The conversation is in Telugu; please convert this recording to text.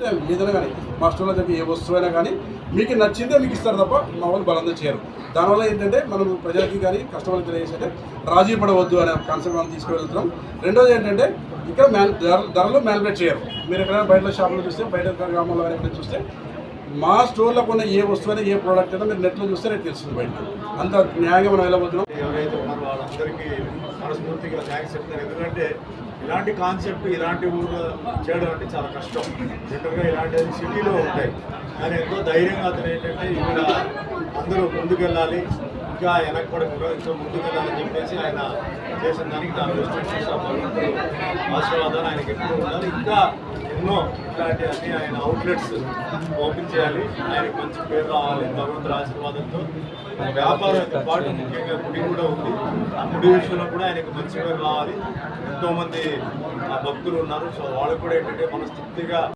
లేకపోతే ఏదైనా కానీ మా స్టోర్లో దగ్గర ఏ వస్తువైనా కానీ మీకు నచ్చిందే మీకు ఇస్తారు తప్ప మా వాళ్ళు బలంగా చేయరు. దానివల్ల ఏంటంటే మనం ప్రజలకి కానీ కస్టమర్కి తెలియజేసంటే రాజీ పడవద్దు అనే కాన్సెప్ట్ మనం తీసుకువెళ్తున్నాం. రెండోది ఏంటంటే ఇక్కడ ధరలు మ్యానిపులేట్ చేయరు. మీరు ఎక్కడైనా బయట షాపులో చూస్తే, బయట గ్రామాల్లో కానీ ఎక్కడైనా చూస్తే మా స్టోర్లో కొన్న ఏ వస్తువైనా ఏ ప్రోడక్ట్ అయినా మీరు నెట్లో చూస్తే రేపు తెలుస్తుంది. బయట అంత న్యాయంగా మనం వెళ్ళబోతున్నాం. ఎవరైతే ఉన్నారో వాళ్ళందరికీ మనస్ఫూర్తిగా థ్యాంక్స్ చెప్తారు. ఎందుకంటే ఇలాంటి కాన్సెప్ట్ ఇలాంటి ఊళ్ళో చేయడం అంటే చాలా కష్టం. జనరల్గా ఇలాంటి సిటీలో ఉంటాయి, కానీ ఎంతో ధైర్యంగా అతను ఏంటంటే ఇక్కడ అందరూ ముందుకెళ్ళాలి, ఇంకా వెనకబడకుండా ఇంకా ముందుకెళ్ళాలని చెప్పేసి ఆయన చేసిన దానికి దాని భగవంతుడు ఆశీర్వాదాలు ఆయనకి ఎప్పుడు ఉండాలి. ఇంకా ఎన్నో ఇట్లాంటి అన్ని ఆయన అవుట్లెట్స్ ఓపెన్ చేయాలి, ఆయనకి మంచి పేరు రావాలి భగవంతుడి ఆశీర్వాదంతో. వ్యాపారంతో పాటు ముఖ్యంగా గుడి కూడా ఉంది, ఆ గుడి విషయంలో కూడా ఆయనకు మంచి పేరు రావాలి. ఎంతోమంది భక్తులు ఉన్నారు, సో వాళ్ళకు కూడా ఏంటంటే మనస్తృప్తిగా